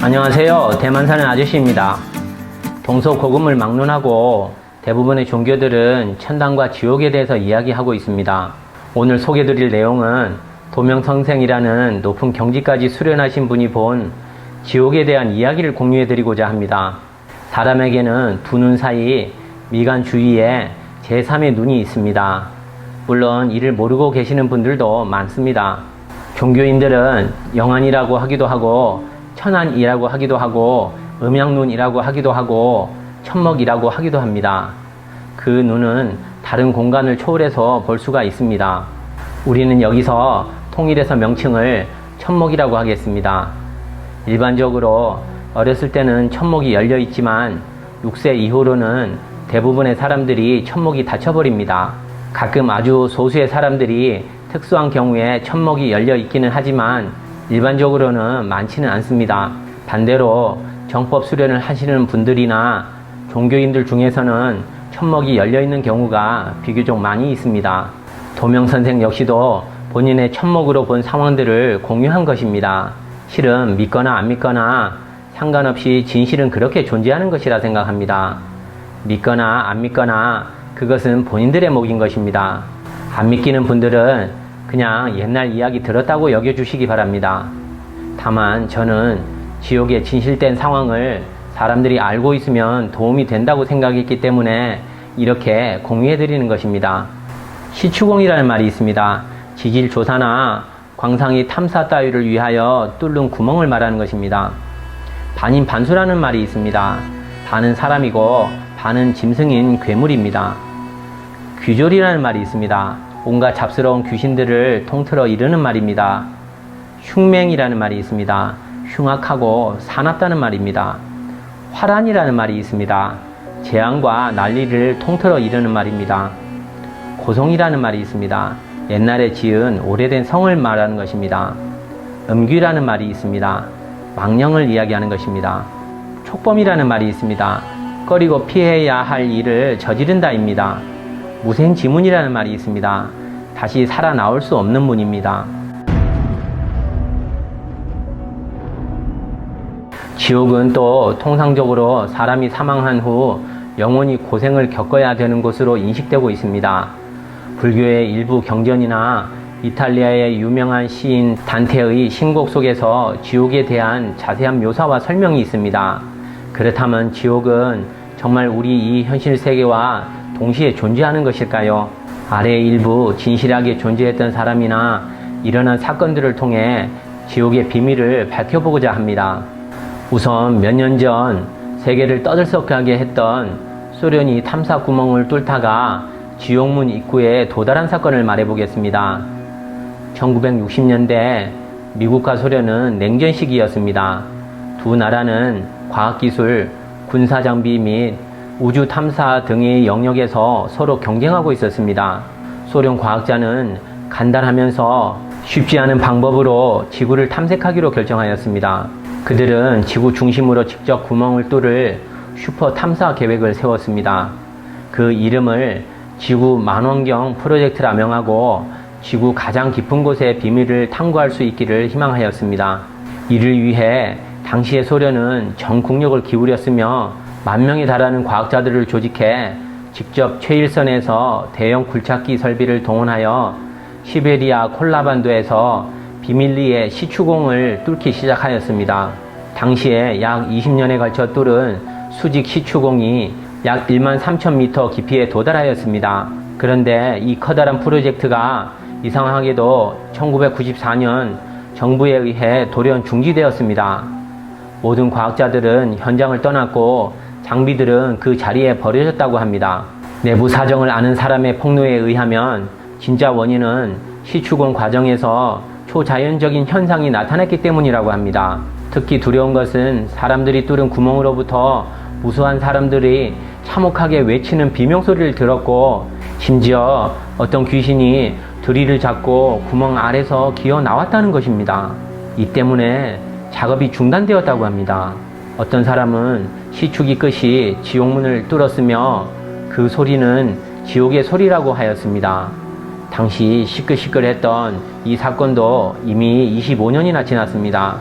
안녕하세요. 대만 사는 아저씨입니다. 동서고금을 막론하고 대부분의 종교들은 천당과 지옥에 대해서 이야기하고 있습니다. 오늘 소개드릴 내용은 도명선생이라는 높은 경지까지 수련하신 분이 본 지옥에 대한 이야기를 공유해드리고자 합니다. 사람에게는 두 눈 사이 미간 주위에 제3의 눈이 있습니다. 물론 이를 모르고 계시는 분들도 많습니다. 종교인들은 영안이라고 하기도 하고 천안이라고 하기도 하고 음양눈이라고 하기도 하고 천먹이라고 하기도 합니다. 그 눈은 다른 공간을 초월해서 볼 수가 있습니다. 우리는 여기서 통일해서 명칭을 천먹이라고 하겠습니다. 일반적으로 어렸을 때는 천목이 열려 있지만 6세 이후로는 대부분의 사람들이 천목이 닫혀버립니다. 가끔 아주 소수의 사람들이 특수한 경우에 천목이 열려 있기는 하지만 일반적으로는 많지는 않습니다. 반대로 정법 수련을 하시는 분들이나 종교인들 중에서는 천목이 열려 있는 경우가 비교적 많이 있습니다. 도명선생 역시도 본인의 천목으로 본 상황들을 공유한 것입니다. 실은 믿거나 안 믿거나 상관없이 진실은 그렇게 존재하는 것이라 생각합니다. 믿거나 안 믿거나 그것은 본인들의 몫인 것입니다. 안 믿기는 분들은 그냥 옛날 이야기 들었다고 여겨주시기 바랍니다. 다만 저는 지옥의 진실된 상황을 사람들이 알고 있으면 도움이 된다고 생각했기 때문에 이렇게 공유해드리는 것입니다. 시추공이라는 말이 있습니다. 지질 조사나 광상이 탐사 따위를 위하여 뚫는 구멍을 말하는 것입니다. 반인반수라는 말이 있습니다. 반은 사람이고 반은 짐승인 괴물입니다. 귀졸이라는 말이 있습니다. 온갖 잡스러운 귀신들을 통틀어 이르는 말입니다. 흉맹이라는 말이 있습니다. 흉악하고 사납다는 말입니다. 화란이라는 말이 있습니다. 재앙과 난리를 통틀어 이르는 말입니다. 고성이라는 말이 있습니다. 옛날에 지은 오래된 성을 말하는 것입니다. 음귀라는 말이 있습니다. 망령을 이야기하는 것입니다. 촉범이라는 말이 있습니다. 꺼리고 피해야 할 일을 저지른다입니다. 무생지문이라는 말이 있습니다. 다시 살아나올 수 없는 문입니다. 지옥은 또 통상적으로 사람이 사망한 후 영원히 고생을 겪어야 되는 곳으로 인식되고 있습니다. 불교의 일부 경전이나 이탈리아의 유명한 시인 단테의 신곡 속에서 지옥에 대한 자세한 묘사와 설명이 있습니다. 그렇다면 지옥은 정말 우리 이 현실 세계와 동시에 존재하는 것일까요? 아래의 일부 진실하게 존재했던 사람이나 일어난 사건들을 통해 지옥의 비밀을 밝혀보고자 합니다. 우선 몇 년 전 세계를 떠들썩하게 했던 소련이 탐사 구멍을 뚫다가 지옥문 입구에 도달한 사건을 말해보겠습니다. 1960년대 미국과 소련은 냉전 시기였습니다. 두 나라는 과학기술, 군사장비 및 우주 탐사 등의 영역에서 서로 경쟁하고 있었습니다. 소련 과학자는 간단하면서 쉽지 않은 방법으로 지구를 탐색하기로 결정하였습니다. 그들은 지구 중심으로 직접 구멍을 뚫을 슈퍼 탐사 계획을 세웠습니다. 그 이름을 지구 만원경 프로젝트라 명하고 지구 가장 깊은 곳의 비밀을 탐구할 수 있기를 희망하였습니다. 이를 위해 당시의 소련은 전 국력을 기울였으며 10,000명에 달하는 과학자들을 조직해 직접 최일선에서 대형 굴착기 설비를 동원하여 시베리아 콜라반도에서 비밀리에 시추공을 뚫기 시작하였습니다. 당시에 약 20년에 걸쳐 뚫은 수직 시추공이 약 13,000m 깊이에 도달하였습니다. 그런데 이 커다란 프로젝트가 이상하게도 1994년 정부에 의해 돌연 중지되었습니다. 모든 과학자들은 현장을 떠났고 장비들은 그 자리에 버려졌다고 합니다. 내부 사정을 아는 사람의 폭로에 의하면 진짜 원인은 시추공 과정에서 초자연적인 현상이 나타났기 때문이라고 합니다. 특히 두려운 것은 사람들이 뚫은 구멍으로부터 무수한 사람들이 참혹하게 외치는 비명소리를 들었고 심지어 어떤 귀신이 드릴을 잡고 구멍 아래서 기어 나왔다는 것입니다. 이 때문에 작업이 중단되었다고 합니다. 어떤 사람은 시추기 끝이 지옥문을 뚫었으며 그 소리는 지옥의 소리라고 하였습니다. 당시 시끌시끌했던 이 사건도 이미 25년이나 지났습니다.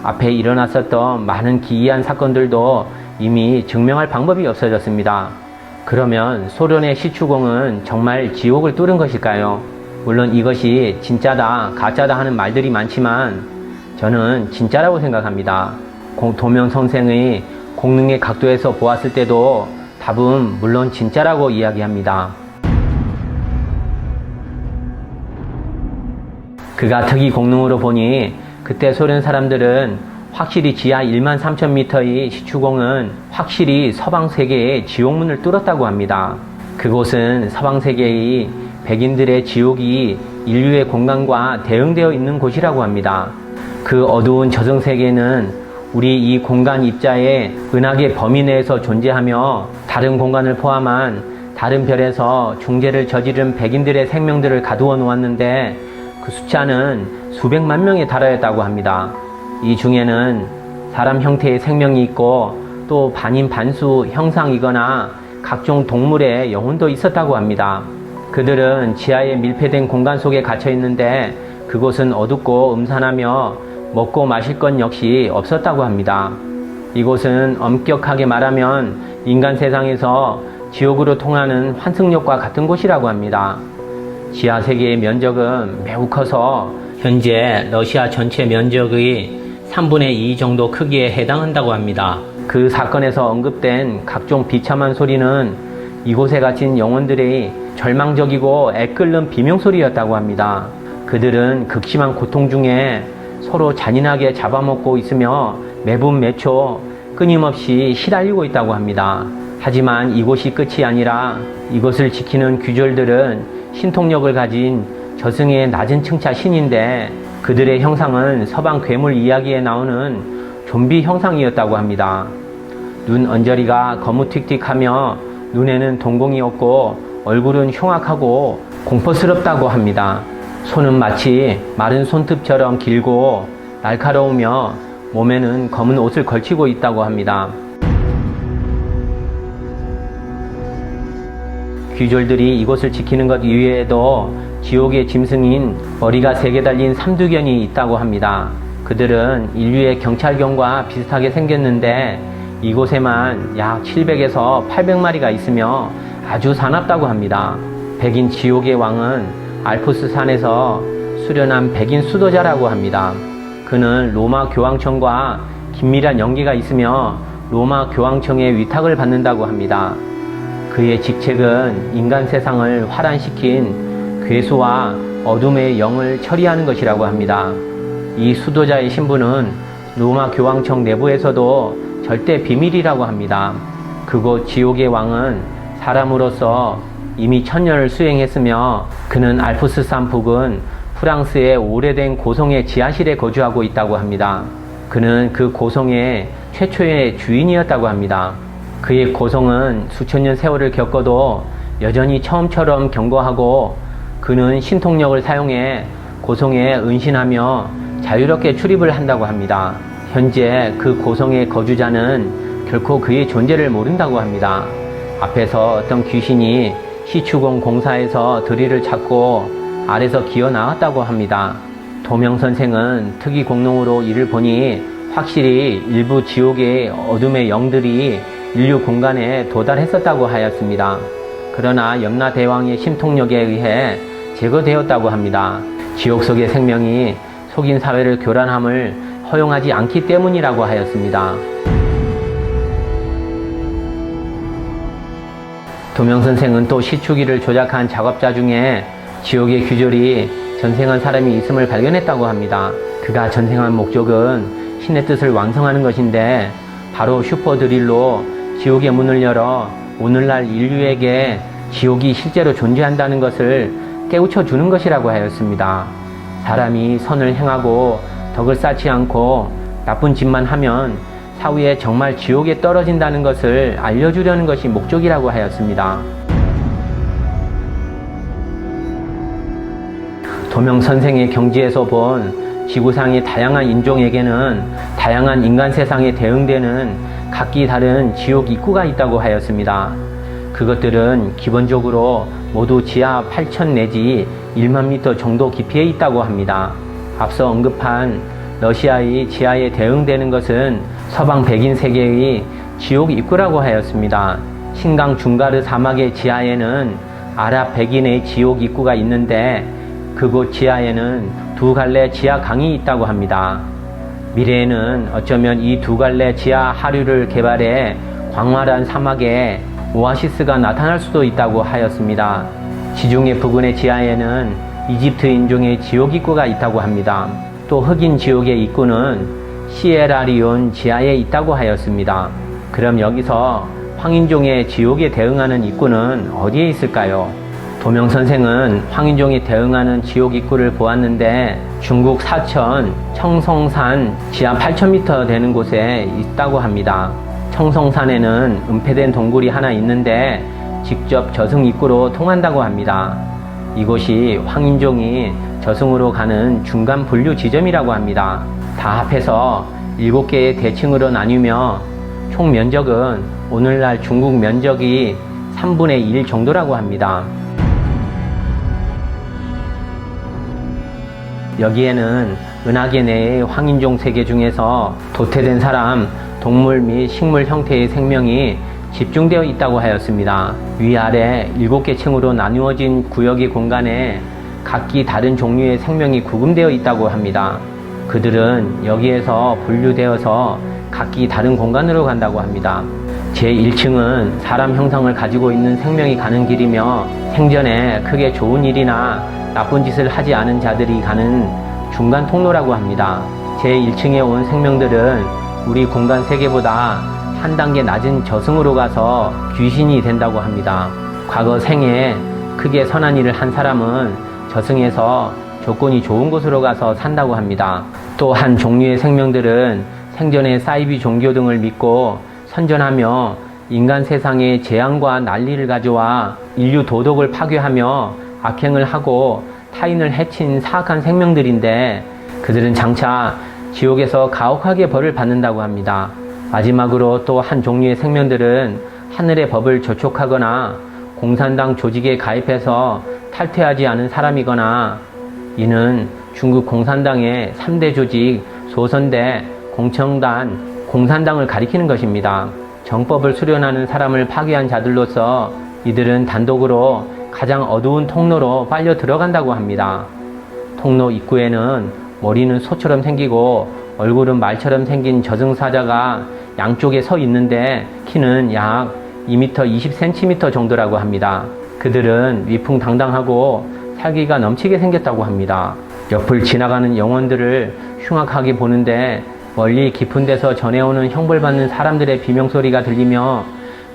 앞에 일어났었던 많은 기이한 사건들도 이미 증명할 방법이 없어졌습니다. 그러면 소련의 시추공은 정말 지옥을 뚫은 것일까요? 물론 이것이 진짜다, 가짜다 하는 말들이 많지만 저는 진짜라고 생각합니다. 도명 선생의 공능의 각도에서 보았을 때도 답은 물론 진짜라고 이야기합니다. 그가 특이 공능으로 보니 그때 소련 사람들은 확실히 지하 13,000m의 시추공은 확실히 서방 세계의 지옥문을 뚫었다고 합니다. 그곳은 서방 세계의 백인들의 지옥이 인류의 공간과 대응되어 있는 곳이라고 합니다. 그 어두운 저승세계는 우리 이 공간 입자의 은하계 범위 내에서 존재하며 다른 공간을 포함한 다른 별에서 중재를 저지른 백인들의 생명들을 가두어 놓았는데 그 숫자는 수백만 명에 달하였다고 합니다. 이 중에는 사람 형태의 생명이 있고 또 반인 반수 형상이거나 각종 동물의 영혼도 있었다고 합니다. 그들은 지하에 밀폐된 공간 속에 갇혀 있는데 그곳은 어둡고 음산하며 먹고 마실 것 역시 없었다고 합니다. 이곳은 엄격하게 말하면 인간 세상에서 지옥으로 통하는 환승역과 같은 곳이라고 합니다. 지하 세계의 면적은 매우 커서 현재 러시아 전체 면적의 3분의 2 정도 크기에 해당한다고 합니다. 그 사건에서 언급된 각종 비참한 소리는 이곳에 갇힌 영혼들의 절망적이고 애끓는 비명소리였다고 합니다. 그들은 극심한 고통 중에 서로 잔인하게 잡아먹고 있으며 매분 매초 끊임없이 시달리고 있다고 합니다. 하지만 이곳이 끝이 아니라 이곳을 지키는 귀졸들은 신통력을 가진 저승의 낮은 층차 신인데 그들의 형상은 서방 괴물 이야기에 나오는 좀비 형상이었다고 합니다. 눈 언저리가 거무튀튀하며 눈에는 동공이 없고 얼굴은 흉악하고 공포스럽다고 합니다. 손은 마치 마른 손톱처럼 길고 날카로우며 몸에는 검은 옷을 걸치고 있다고 합니다. 귀졸들이 이곳을 지키는 것 이외에도 지옥의 짐승인 머리가 3개 달린 삼두견이 있다고 합니다. 그들은 인류의 경찰견과 비슷하게 생겼는데 이곳에만 약 700에서 800마리가 있으며 아주 사납다고 합니다. 백인 지옥의 왕은 알프스 산에서 수련한 백인 수도자라고 합니다. 그는 로마 교황청과 긴밀한 연계가 있으며 로마 교황청의 위탁을 받는다고 합니다. 그의 직책은 인간 세상을 화란시킨 괴수와 어둠의 영을 처리하는 것이라고 합니다. 이 수도자의 신분은 로마 교황청 내부에서도 절대 비밀이라고 합니다. 그곳 지옥의 왕은 사람으로서 이미 천년을 수행했으며 그는 알프스산 북은 프랑스의 오래된 고성의 지하실에 거주하고 있다고 합니다. 그는 그 고성의 최초의 주인이었다고 합니다. 그의 고성은 수천 년 세월을 겪어도 여전히 처음처럼 견고하고 그는 신통력을 사용해 고성에 은신하며 자유롭게 출입을 한다고 합니다. 현재 그 고성의 거주자는 결코 그의 존재를 모른다고 합니다. 앞에서 어떤 귀신이 시추공 공사에서 드릴을 찾고 아래서 기어 나왔다고 합니다. 도명선생은 특이 공룡으로 이를 보니 확실히 일부 지옥의 어둠의 영들이 인류 공간에 도달했었다고 하였습니다. 그러나 염라대왕의 심통력에 의해 제거되었다고 합니다. 지옥 속의 생명이 속인 사회를 교란함을 허용하지 않기 때문이라고 하였습니다. 도명선생은 또 시추기를 조작한 작업자 중에 지옥의 귀졸이 전생한 사람이 있음을 발견했다고 합니다. 그가 전생한 목적은 신의 뜻을 완성하는 것인데 바로 슈퍼드릴로 지옥의 문을 열어 오늘날 인류에게 지옥이 실제로 존재한다는 것을 깨우쳐 주는 것이라고 하였습니다. 사람이 선을 행하고 덕을 쌓지 않고 나쁜 짓만 하면 사후에 정말 지옥에 떨어진다는 것을 알려주려는 것이 목적이라고 하였습니다. 도명선생의 경지에서 본 지구상의 다양한 인종에게는 다양한 인간 세상에 대응되는 각기 다른 지옥 입구가 있다고 하였습니다. 그것들은 기본적으로 모두 지하 8,000 내지 1만 미터 정도 깊이에 있다고 합니다. 앞서 언급한 러시아의 지하에 대응되는 것은 서방 백인 세계의 지옥 입구라고 하였습니다. 신강 중가르 사막의 지하에는 아랍 백인의 지옥 입구가 있는데 그곳 지하에는 두 갈래 지하 강이 있다고 합니다. 미래에는 어쩌면 이 두 갈래 지하 하류를 개발해 광활한 사막에 오아시스가 나타날 수도 있다고 하였습니다. 지중해 부근의 지하에는 이집트 인종의 지옥 입구가 있다고 합니다. 또 흑인 지옥의 입구는 시에라리온 지하에 있다고 하였습니다. 그럼 여기서 황인종의 지옥에 대응하는 입구는 어디에 있을까요? 도명 선생은 황인종이 대응하는 지옥 입구를 보았는데 중국 사천 청성산 지하 8,000m 되는 곳에 있다고 합니다. 청성산에는 은폐된 동굴이 하나 있는데 직접 저승 입구로 통한다고 합니다. 이곳이 황인종이 저승으로 가는 중간 분류 지점이라고 합니다. 다 합해서 7개의 대층으로 나뉘며 총 면적은 오늘날 중국 면적이 3분의 1 정도라고 합니다. 여기에는 은하계 내의 황인종 세계 중에서 도태된 사람, 동물 및 식물 형태의 생명이 집중되어 있다고 하였습니다. 위아래 7개 층으로 나누어진 구역의 공간에 각기 다른 종류의 생명이 구금되어 있다고 합니다. 그들은 여기에서 분류되어서 각기 다른 공간으로 간다고 합니다. 제1층은 사람 형상을 가지고 있는 생명이 가는 길이며 생전에 크게 좋은 일이나 나쁜 짓을 하지 않은 자들이 가는 중간 통로라고 합니다. 제1층에 온 생명들은 우리 공간 세계보다 한 단계 낮은 저승으로 가서 귀신이 된다고 합니다. 과거 생에 크게 선한 일을 한 사람은 저승에서 조건이 좋은 곳으로 가서 산다고 합니다. 또 한 종류의 생명들은 생전에 사이비 종교 등을 믿고 선전하며 인간 세상에 재앙과 난리를 가져와 인류 도덕을 파괴하며 악행을 하고 타인을 해친 사악한 생명들인데 그들은 장차 지옥에서 가혹하게 벌을 받는다고 합니다. 마지막으로 또 한 종류의 생명들은 하늘의 법을 저촉하거나 공산당 조직에 가입해서 탈퇴하지 않은 사람이거나 이는 중국 공산당의 3대 조직 소선대, 공청단, 공산당을 가리키는 것입니다. 정법을 수련하는 사람을 파괴한 자들로서 이들은 단독으로 가장 어두운 통로로 빨려 들어간다고 합니다. 통로 입구에는 머리는 소처럼 생기고 얼굴은 말처럼 생긴 저승사자가 양쪽에 서 있는데 키는 약 2m 20cm 정도라고 합니다. 그들은 위풍당당하고 살기가 넘치게 생겼다고 합니다. 옆을 지나가는 영혼들을 흉악하게 보는데 멀리 깊은 데서 전해오는 형벌받는 사람들의 비명소리가 들리며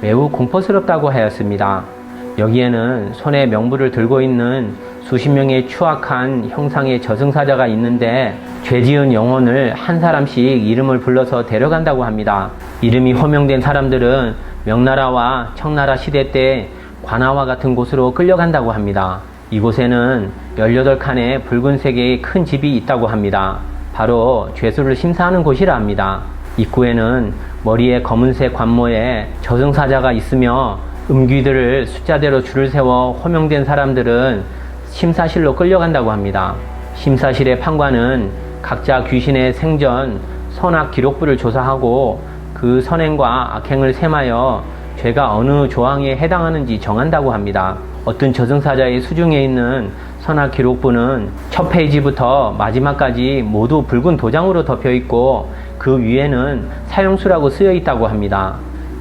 매우 공포스럽다고 하였습니다. 여기에는 손에 명부를 들고 있는 수십 명의 추악한 형상의 저승사자가 있는데 죄지은 영혼을 한 사람씩 이름을 불러서 데려간다고 합니다. 이름이 호명된 사람들은 명나라와 청나라 시대 때 관아와 같은 곳으로 끌려간다고 합니다. 이곳에는 18칸의 붉은색의 큰 집이 있다고 합니다. 바로 죄수를 심사하는 곳이라 합니다. 입구에는 머리에 검은색 관모에 저승사자가 있으며 음귀들을 숫자대로 줄을 세워 호명된 사람들은 심사실로 끌려간다고 합니다. 심사실의 판관은 각자 귀신의 생전 선악 기록부를 조사하고 그 선행과 악행을 셈하여 죄가 어느 조항에 해당하는지 정한다고 합니다. 어떤 저승사자의 수중에 있는 선악 기록부는 첫 페이지부터 마지막까지 모두 붉은 도장으로 덮여 있고 그 위에는 사형수라고 쓰여 있다고 합니다.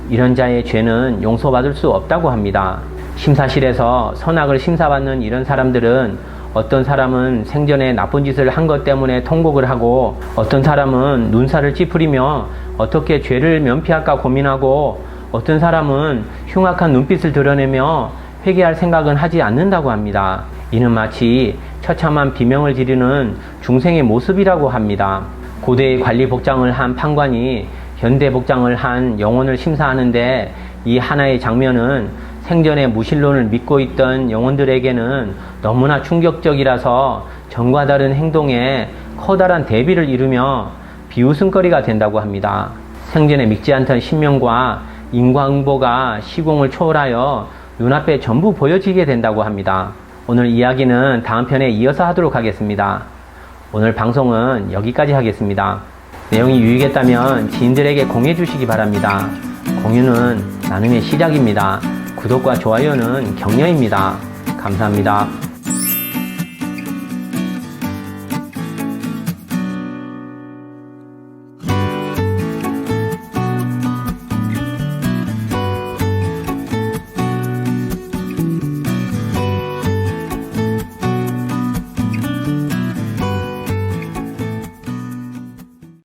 이런 자의 죄는 용서받을 수 없다고 합니다. 심사실에서 선악을 심사받는 이런 사람들은 어떤 사람은 생전에 나쁜 짓을 한 것 때문에 통곡을 하고 어떤 사람은 눈살을 찌푸리며 어떻게 죄를 면피할까 고민하고 어떤 사람은 흉악한 눈빛을 드러내며 회개할 생각은 하지 않는다고 합니다. 이는 마치 처참한 비명을 지르는 중생의 모습이라고 합니다. 고대의 관리 복장을 한 판관이 현대 복장을 한 영혼을 심사하는데 이 하나의 장면은 생전에 무신론을 믿고 있던 영혼들에게는 너무나 충격적이라서 전과 다른 행동에 커다란 대비를 이루며 비웃음거리가 된다고 합니다. 생전에 믿지 않던 신명과 인과응보가 시공을 초월하여 눈앞에 전부 보여지게 된다고 합니다. 오늘 이야기는 다음 편에 이어서 하도록 하겠습니다. 오늘 방송은 여기까지 하겠습니다. 내용이 유익했다면 지인들에게 공유해 주시기 바랍니다. 공유는 나눔의 시작입니다. 구독과 좋아요는 격려입니다. 감사합니다.